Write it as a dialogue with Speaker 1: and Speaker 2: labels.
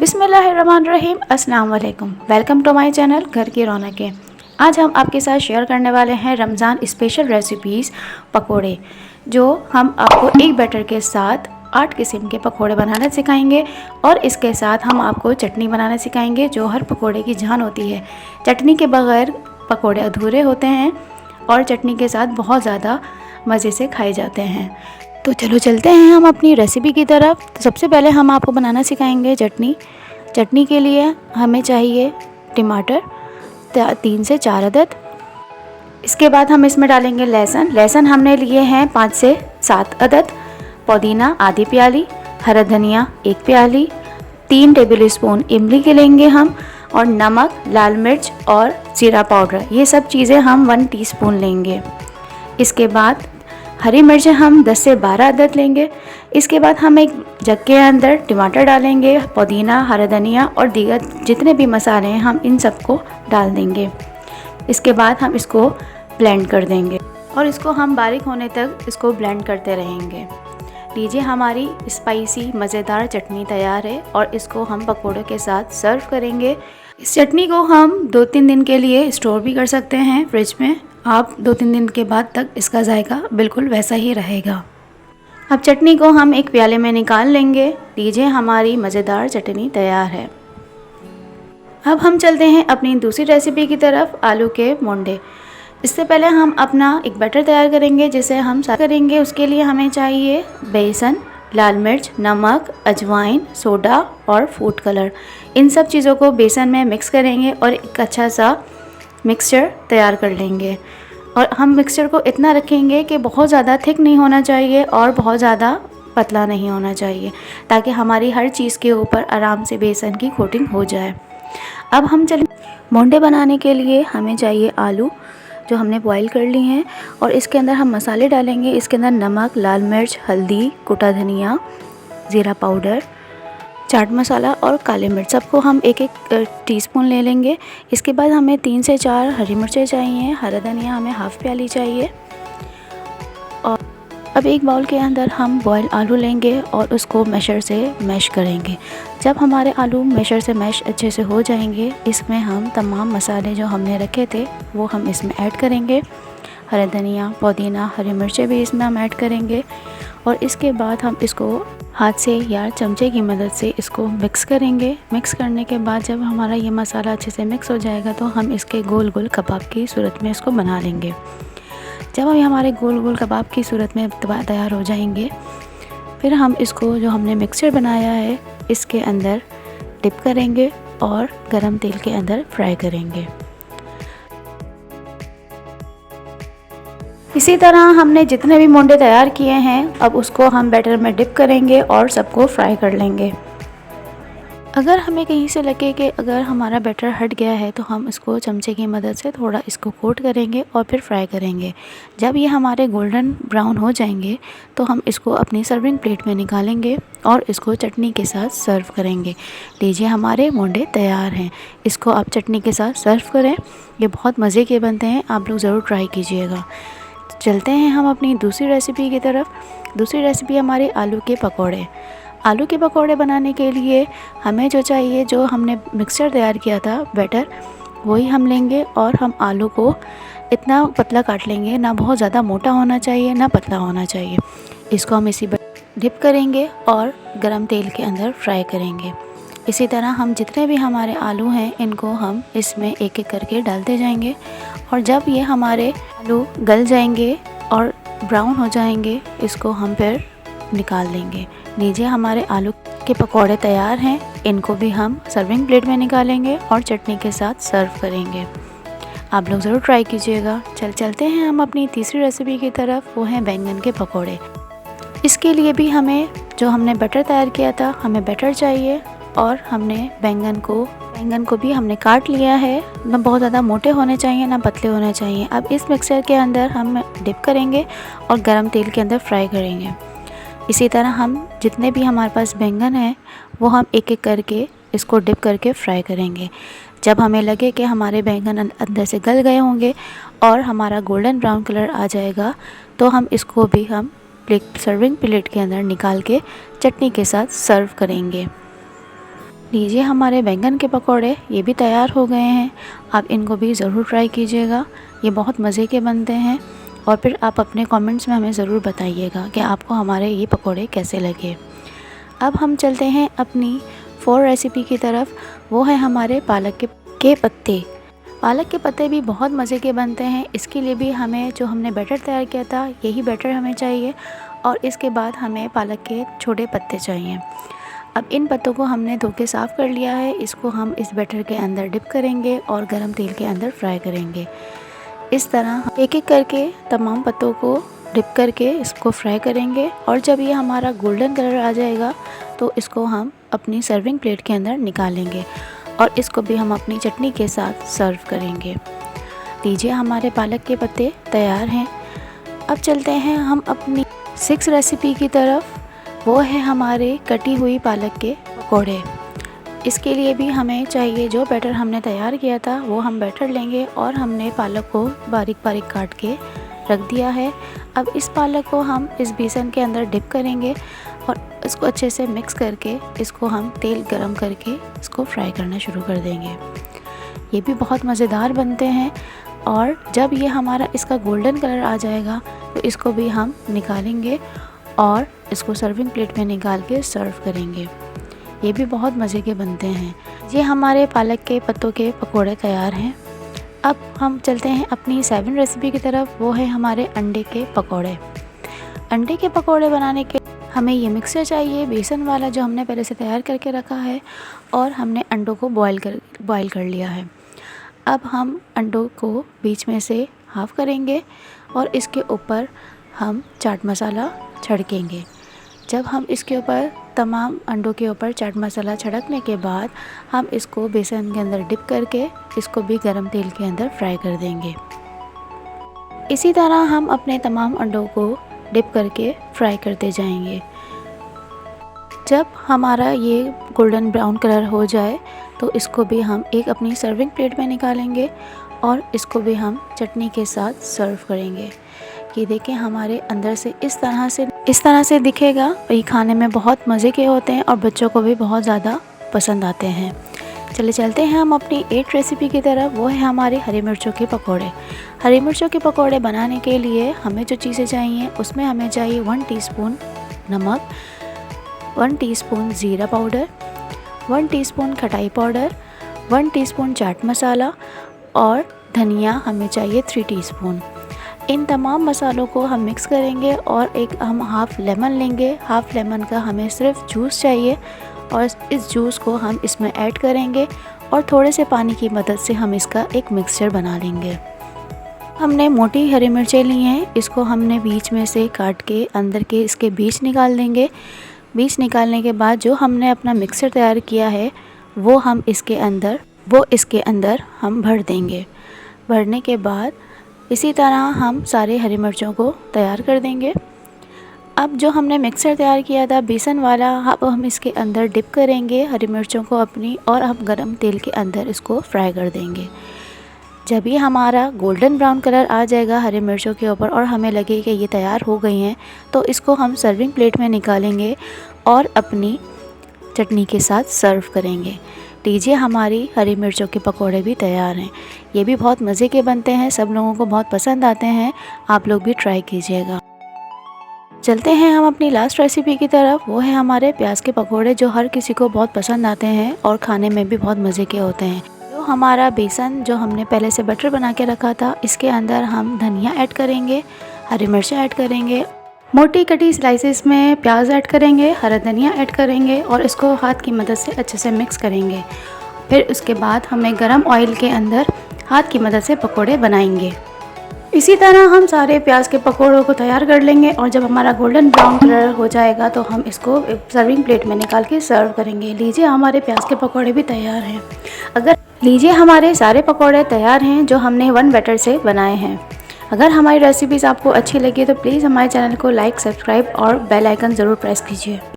Speaker 1: बिस्मिल्लाहिर्रहमानिर्रहीम, अस्सलाम वालेकुम। वेलकम टू माय चैनल घर की रौनकें। आज हम आपके साथ शेयर करने वाले हैं रमज़ान स्पेशल रेसिपीज़ पकोड़े, जो हम आपको एक बैटर के साथ 8 किस्म के पकोड़े बनाना सिखाएंगे और इसके साथ हम आपको चटनी बनाना सिखाएंगे जो हर पकोड़े की जान होती है। चटनी के बगैर पकोड़े अधूरे होते हैं और चटनी के साथ बहुत ज़्यादा मज़े से खाए जाते हैं। तो चलो चलते हैं हम अपनी रेसिपी की तरफ। तो सबसे पहले हम आपको बनाना सिखाएंगे चटनी। चटनी के लिए हमें चाहिए टमाटर 3 से 4 अदद। इसके बाद हम इसमें डालेंगे लहसुन हमने लिए हैं 5 से 7 अदद। पुदीना आधी प्याली, हरा धनिया 1 प्याली, 3 टेबल स्पून इमली के लेंगे हम, और नमक, लाल मिर्च और जीरा पाउडर, ये सब चीज़ें हम 1 टीस्पून लेंगे। इसके बाद हरी मिर्चें हम 10 से 12 अदद लेंगे। इसके बाद हम एक जग के अंदर टमाटर डालेंगे, पुदीना, हरा धनिया और दीगर जितने भी मसाले हैं हम इन सबको डाल देंगे। इसके बाद हम इसको ब्लेंड कर देंगे और इसको हम बारीक होने तक इसको ब्लेंड करते रहेंगे। लीजिए, हमारी स्पाइसी मज़ेदार चटनी तैयार है और इसको हम पकौड़ों के साथ सर्व करेंगे। इस चटनी को हम 2-3 दिन के लिए स्टोर भी कर सकते हैं फ्रिज में। आप 2-3 दिन के बाद तक इसका जायका बिल्कुल वैसा ही रहेगा। अब चटनी को हम एक प्याले में निकाल लेंगे। लीजिए, हमारी मज़ेदार चटनी तैयार है। अब हम चलते हैं अपनी दूसरी रेसिपी की तरफ, आलू के मोंडे। इससे पहले हम अपना एक बैटर तैयार करेंगे जिसे हम साथ करेंगे। उसके लिए हमें चाहिए बेसन, लाल मिर्च, नमक, अजवाइन, सोडा और फूड कलर। इन सब चीज़ों को बेसन में मिक्स करेंगे और एक अच्छा सा मिक्सचर तैयार कर लेंगे। और हम मिक्सचर को इतना रखेंगे कि बहुत ज़्यादा थिक नहीं होना चाहिए और बहुत ज़्यादा पतला नहीं होना चाहिए, ताकि हमारी हर चीज़ के ऊपर आराम से बेसन की कोटिंग हो जाए। अब हम चलें मोंडे बनाने के लिए। हमें चाहिए आलू जो हमने बॉईल कर ली हैं और इसके अंदर हम मसाले डालेंगे। इसके अंदर नमक, लाल मिर्च, हल्दी, कुटा धनिया, ज़ीरा पाउडर, चाट मसाला और काली मिर्च, सबको हम 1-1 टीस्पून ले लेंगे। इसके बाद हमें 3 से 4 हरी मिर्चें चाहिए, हरा धनिया हमें हाफ़ प्याली चाहिए। और अब एक बाउल के अंदर हम बॉयल आलू लेंगे और उसको मैशर से मैश करेंगे। जब हमारे आलू मैशर से मैश अच्छे से हो जाएंगे, इसमें हम तमाम मसाले जो हमने रखे थे वो हम इसमें ऐड करेंगे। हरा धनिया, पुदीना, हरी मिर्चें भी इसमें हम ऐड करेंगे और इसके बाद हम इसको हाथ से या चमचे की मदद से इसको मिक्स करेंगे। मिक्स करने के बाद जब हमारा ये मसाला अच्छे से मिक्स हो जाएगा तो हम इसके गोल गोल कबाब की सूरत में इसको बना लेंगे। जब हम हमारे गोल गोल कबाब की सूरत में तैयार हो जाएंगे, फिर हम इसको जो हमने मिक्सचर बनाया है इसके अंदर डिप करेंगे और गरम तेल के अंदर फ्राई करेंगे। इसी तरह हमने जितने भी मोंडे तैयार किए हैं, अब उसको हम बैटर में डिप करेंगे और सबको फ्राई कर लेंगे। अगर हमें कहीं से लगे कि अगर हमारा बैटर हट गया है तो हम इसको चमचे की मदद से थोड़ा इसको कोट करेंगे और फिर फ्राई करेंगे। जब ये हमारे गोल्डन ब्राउन हो जाएंगे तो हम इसको अपनी सर्विंग प्लेट में निकालेंगे और इसको चटनी के साथ सर्व करेंगे। लीजिए, हमारे मोंडे तैयार हैं। इसको आप चटनी के साथ सर्व करें, ये बहुत मज़े के बनते हैं। आप लोग ज़रूर ट्राई कीजिएगा। चलते हैं हम अपनी दूसरी रेसिपी की तरफ। दूसरी रेसिपी हमारी आलू के पकोड़े। आलू के पकोड़े बनाने के लिए हमें जो चाहिए, जो हमने मिक्सचर तैयार किया था बैटर, वही हम लेंगे और हम आलू को इतना पतला काट लेंगे, ना बहुत ज़्यादा मोटा होना चाहिए ना पतला होना चाहिए। इसको हम इसी डिप करेंगे और गरम तेल के अंदर फ्राई करेंगे। इसी तरह हम जितने भी हमारे आलू हैं इनको हम इसमें एक-एक करके डालते जाएंगे और जब ये हमारे आलू गल जाएंगे और ब्राउन हो जाएंगे, इसको हम फिर निकाल लेंगे। लीजिए, हमारे आलू के पकोड़े तैयार हैं। इनको भी हम सर्विंग प्लेट में निकालेंगे और चटनी के साथ सर्व करेंगे। आप लोग ज़रूर ट्राई कीजिएगा। चलते हैं हम अपनी तीसरी रेसिपी की तरफ, वो हैं बैंगन के पकोड़े। इसके लिए भी हमें जो हमने बैटर तैयार किया था, हमें बैटर चाहिए और हमने बैंगन को भी हमने काट लिया है। ना बहुत ज़्यादा मोटे होने चाहिए ना पतले होने चाहिए। अब इस मिक्सचर के अंदर हम डिप करेंगे और गरम तेल के अंदर फ्राई करेंगे। इसी तरह हम जितने भी हमारे पास बैंगन हैं वो हम एक-एक करके इसको डिप करके फ्राई करेंगे। जब हमें लगे कि हमारे बैंगन अंदर से गल गए होंगे और हमारा गोल्डन ब्राउन कलर आ जाएगा, तो हम इसको भी हम सर्विंग प्लेट के अंदर निकाल के चटनी के साथ सर्व करेंगे। लीजिए हमारे बैंगन के पकोड़े ये भी तैयार हो गए हैं। आप इनको भी ज़रूर ट्राई कीजिएगा, ये बहुत मज़े के बनते हैं। और फिर आप अपने कमेंट्स में हमें ज़रूर बताइएगा कि आपको हमारे ये पकोड़े कैसे लगे। अब हम चलते हैं अपनी 4 रेसिपी की तरफ। वो है हमारे पालक के पत्ते। पालक के पत्ते भी बहुत मज़े के बनते हैं। इसके लिए भी हमें जो हमने बैटर तैयार किया था यही बैटर हमें चाहिए, और इसके बाद हमें पालक के छोटे पत्ते चाहिए। अब इन पत्तों को हमने धो के साफ़ कर लिया है। इसको हम इस बैटर के अंदर डिप करेंगे और गरम तेल के अंदर फ्राई करेंगे। इस तरह एक एक करके तमाम पत्तों को डिप करके इसको फ्राई करेंगे, और जब ये हमारा गोल्डन कलर आ जाएगा तो इसको हम अपनी सर्विंग प्लेट के अंदर निकालेंगे, और इसको भी हम अपनी चटनी के साथ सर्व करेंगे। लीजिए हमारे पालक के पत्ते तैयार हैं। अब चलते हैं हम अपनी 6 रेसिपी की तरफ। वो है हमारे कटी हुई पालक के पकोड़े। इसके लिए भी हमें चाहिए जो बैटर हमने तैयार किया था वो हम बैटर लेंगे, और हमने पालक को बारीक बारीक काट के रख दिया है। अब इस पालक को हम इस बेसन के अंदर डिप करेंगे और इसको अच्छे से मिक्स करके इसको हम तेल गरम करके इसको फ्राई करना शुरू कर देंगे। ये भी बहुत मज़ेदार बनते हैं, और जब ये हमारा इसका गोल्डन कलर आ जाएगा तो इसको भी हम निकालेंगे और इसको सर्विंग प्लेट में निकाल के सर्व करेंगे। ये भी बहुत मज़े के बनते हैं। ये हमारे पालक के पत्तों के पकोड़े तैयार हैं। अब हम चलते हैं अपनी 7 रेसिपी की तरफ। वो है हमारे अंडे के पकोड़े। अंडे के पकोड़े बनाने के हमें ये मिक्सचर चाहिए बेसन वाला, जो हमने पहले से तैयार करके रखा है, और हमने अंडों को बॉईल कर लिया है। अब हम अंडों को बीच में से हाफ़ करेंगे और इसके ऊपर हम चाट मसाला छिड़केंगे। जब हम इसके ऊपर तमाम अंडों के ऊपर चाट मसाला छिड़कने के बाद हम इसको बेसन के अंदर डिप करके इसको भी गरम तेल के अंदर फ्राई कर देंगे। इसी तरह हम अपने तमाम अंडों को डिप करके फ्राई करते जाएंगे। जब हमारा ये गोल्डन ब्राउन कलर हो जाए तो इसको भी हम एक अपनी सर्विंग प्लेट में निकालेंगे, और इसको भी हम चटनी के साथ सर्व करेंगे। ये देखें हमारे अंदर से इस तरह से दिखेगा। ये खाने में बहुत मज़े के होते हैं और बच्चों को भी बहुत ज़्यादा पसंद आते हैं। चलते हैं हम अपनी 8 रेसिपी की तरफ। वो है हमारे हरी मिर्चों के पकोड़े। हरी मिर्चों के पकोड़े बनाने के लिए हमें जो चीज़ें चाहिए उसमें हमें चाहिए 1 टीस्पून नमक, 1 टीस्पून ज़ीरा पाउडर, 1 टीस्पून खटाई पाउडर, 1 टीस्पून चाट मसाला, और धनिया हमें चाहिए 3 टीस्पून। इन तमाम मसालों को हम मिक्स करेंगे, और एक हम हाफ़ लेमन लेंगे। हाफ़ लेमन का हमें सिर्फ जूस चाहिए, और इस जूस को हम इसमें ऐड करेंगे, और थोड़े से पानी की मदद से हम इसका एक मिक्सचर बना लेंगे। हमने मोटी हरी मिर्चें ली हैं, इसको हमने बीच में से काट के अंदर के इसके बीज निकाल देंगे। बीज निकालने के बाद जो हमने अपना मिक्सचर तैयार किया है वो इसके अंदर हम भर देंगे। भरने के बाद इसी तरह हम सारे हरी मिर्चों को तैयार कर देंगे। अब जो हमने मिक्सर तैयार किया था बेसन वाला, अब हम इसके अंदर डिप करेंगे हरी मिर्चों को अपनी, और हम गरम तेल के अंदर इसको फ्राई कर देंगे। जब ये हमारा गोल्डन ब्राउन कलर आ जाएगा हरी मिर्चों के ऊपर और हमें लगे कि ये तैयार हो गई हैं, तो इसको हम सर्विंग प्लेट में निकालेंगे और अपनी चटनी के साथ सर्व करेंगे। लीजिए हमारी हरी मिर्चों के पकोड़े भी तैयार हैं। ये भी बहुत मज़े के बनते हैं, सब लोगों को बहुत पसंद आते हैं। आप लोग भी ट्राई कीजिएगा। चलते हैं हम अपनी लास्ट रेसिपी की तरफ। वो है हमारे प्याज के पकोड़े, जो हर किसी को बहुत पसंद आते हैं और खाने में भी बहुत मज़े के होते हैं। जो हमारा बेसन जो हमने पहले से बटर बना के रखा था, इसके अंदर हम धनिया ऐड करेंगे, हरी मिर्चें ऐड करेंगे, मोटी कटी स्लाइसेस में प्याज ऐड करेंगे, हरा धनिया ऐड करेंगे, और इसको हाथ की मदद से अच्छे से मिक्स करेंगे। फिर उसके बाद हमें गरम ऑयल के अंदर हाथ की मदद से पकोड़े बनाएंगे। इसी तरह हम सारे प्याज के पकोड़ों को तैयार कर लेंगे, और जब हमारा गोल्डन ब्राउन कलर हो जाएगा तो हम इसको सर्विंग प्लेट में निकाल के सर्व करेंगे। लीजिए हमारे प्याज के पकोड़े भी तैयार हैं। लीजिए हमारे सारे पकोड़े तैयार हैं जो हमने 1 बैटर से बनाए हैं। अगर हमारी रेसिपीज़ आपको अच्छी लगी तो प्लीज़ हमारे चैनल को लाइक, सब्सक्राइब और बेल आइकन ज़रूर प्रेस कीजिए।